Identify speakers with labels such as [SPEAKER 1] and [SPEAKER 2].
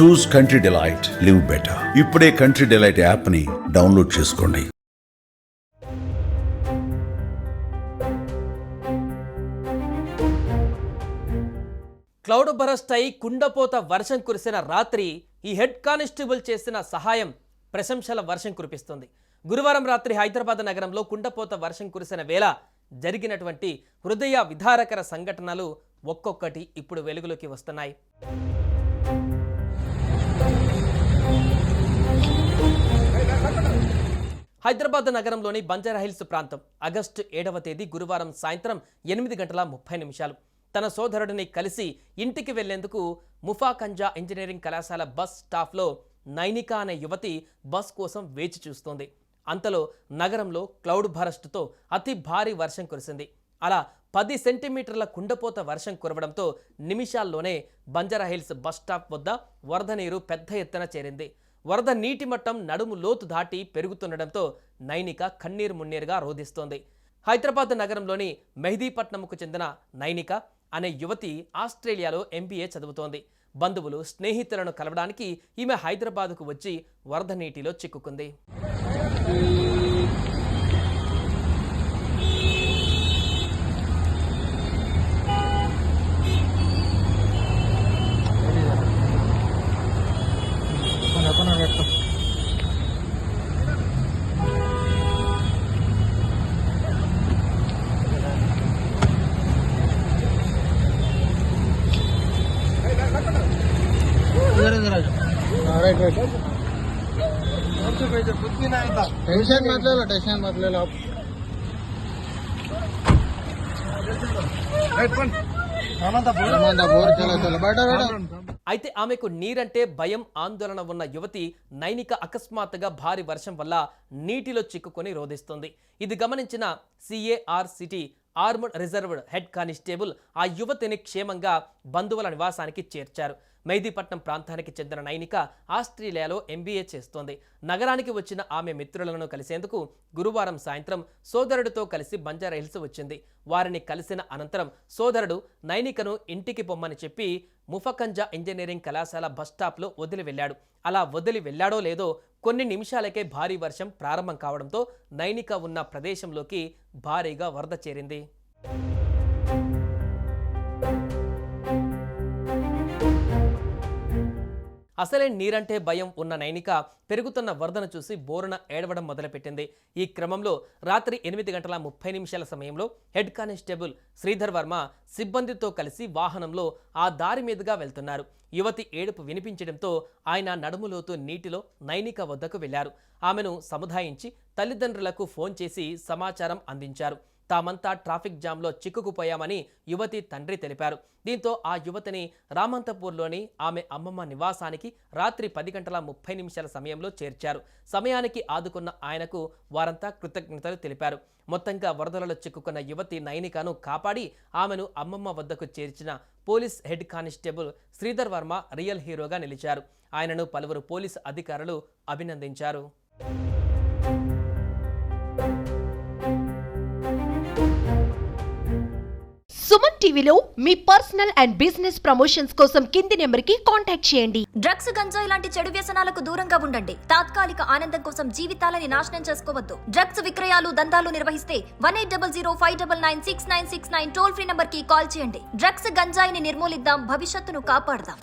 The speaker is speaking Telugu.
[SPEAKER 1] చూస్ కంట్రీ డిలైట్, లివ్ బెటర్. ఇప్పుడే కంట్రీ డిలైట్ యాప్ ని డౌన్లోడ్ చేసుకోండి.
[SPEAKER 2] క్లౌడ్ బరస్ట్ అయి కుండపోత వర్షం కురిసిన రాత్రి ఈ హెడ్ కానిస్టేబుల్ చేసిన సహాయం ప్రశంసల వర్షం కురిపిస్తుంది. గురువారం రాత్రి హైదరాబాద్ నగరంలో కుండపోత వర్షం కురిసిన వేళ జరిగినటువంటి హృదయ విదారకర సంఘటనలు ఒక్కొక్కటి ఇప్పుడు వెలుగులోకి వస్తున్నాయి. హైదరాబాద్ నగరంలోని బంజారాహిల్స్ ప్రాంతం ఆగస్టు 7వ తేదీ గురువారం సాయంత్రం 8:30 తన సోదరుడిని కలిసి ఇంటికి వెళ్లేందుకు ముఫాకంజా ఇంజనీరింగ్ కళాశాల బస్ స్టాప్లో నైనిక అనే యువతి బస్ కోసం వేచి చూస్తోంది. అంతలో నగరంలో క్లౌడ్ బరస్ట్తో అతి భారీ వర్షం కురిసింది. అలా 10 సెంటీమీటర్ల కుండపోత వర్షం కురవడంతో నిమిషాల్లోనే బంజారాహిల్స్ బస్ స్టాప్ వద్ద వరద నీరు పెద్ద ఎత్తున చేరింది. వరద నీటి మట్టం నడుము లోతు దాటి పెరుగుతుండటంతో నైనిక కన్నీరు మున్నీరుగా రోధిస్తోంది. హైదరాబాద్ నగరంలోని మెహదీపట్నంకు చెందిన నైనిక అనే యువతి ఆస్ట్రేలియాలో MBA చదువుతోంది. బంధువులు స్నేహితులను కలవడానికి ఈమె హైదరాబాద్కు వచ్చి వరద నీటిలో చిక్కుకుంది.
[SPEAKER 3] टेंशन मत ले लो
[SPEAKER 2] అయితే ఆమెకు నీరంటే భయం ఆందోళన ఉన్న యువతి నైనిక అకస్మాత్తుగా భారీ వర్షం వల్ల నీటిలో చిక్కుకొని రోధిస్తుంది. ఇది గమనించిన CARCT armed reserved head constable ఆ యువతిని క్షేమంగా బంధువుల నివాసానికి చేర్చారు. మెహదీపట్నం ప్రాంతానికి చెందిన నైనిక ఆస్ట్రేలియాలో MBA చేస్తోంది. నగరానికి వచ్చిన ఆమె మిత్రులను కలిసేందుకు గురువారం సాయంత్రం సోదరుడితో కలిసి బంజారాహిల్స్ వచ్చింది. వారిని కలిసిన అనంతరం సోదరుడు నైనికను ఇంటికి పొమ్మని చెప్పి ముఫకంజా ఇంజనీరింగ్ కళాశాల బస్ స్టాప్లో వదిలి వెళ్ళాడు. అలా వదిలి వెళ్ళాడో లేదో కొన్ని నిమిషాలకే భారీ వర్షం ప్రారంభం కావడంతో నైనిక ఉన్న ప్రదేశంలోకి భారీగా వరద చేరింది. అసలే నీరంటే భయం ఉన్న నైనిక పెరుగుతున్న వరదను చూసి బోరున ఏడవడం మొదలుపెట్టింది. ఈ క్రమంలో రాత్రి 8:30 సమయంలో హెడ్ కానిస్టేబుల్ శ్రీధర్ వర్మ సిబ్బందితో కలిసి వాహనంలో ఆ దారి మీదుగా వెళ్తున్నారు. యువతి ఏడుపు వినిపించడంతో ఆయన నడుములోతు నీటిలో నైనిక వద్దకు వెళ్లారు. ఆమెను సముదాయించి తల్లిదండ్రులకు ఫోన్ చేసి సమాచారం అందించారు. తామంతా ట్రాఫిక్ జామ్లో చిక్కుకుపోయామని యువతి తండ్రి తెలిపారు. దీంతో ఆ యువతిని రామంతపూర్లోని ఆమె అమ్మమ్మ నివాసానికి రాత్రి 10:30 సమయంలో చేర్చారు. సమయానికి ఆదుకున్న ఆయనకు వారంతా కృతజ్ఞతలు తెలిపారు. మొత్తంగా వరదలలో చిక్కుకున్న యువతి నైనికను కాపాడి ఆమెను అమ్మమ్మ వద్దకు చేర్చిన police head constable Sridhar Varma real హీరోగా నిలిచారు. ఆయనను పలువురు పోలీసు అధికారులు అభినందించారు.
[SPEAKER 4] సుమన్ టీవీలో మీ పర్సనల్ అండ్ బిజినెస్ ప్రమోషన్స్ కోసం కింది నెంబర్కి కాంటాక్ట్ చేయండి.
[SPEAKER 5] డ్రగ్స్, గంజాయి లాంటి చెడు వ్యసనాలకు దూరంగా ఉండండి. తాత్కాలిక ఆనందం కోసం జీవితాలని నాశనం చేసుకోవద్దు. డ్రగ్స్ విక్రయాలు, దందాలు నిర్వహిస్తే 180059969969 టోల్ ఫ్రీ నంబర్ కి కాల్ చేయండి. డ్రగ్స్, గంజాయిని నిర్మూలిద్దాం, భవిష్యత్తును కాపాడదాం.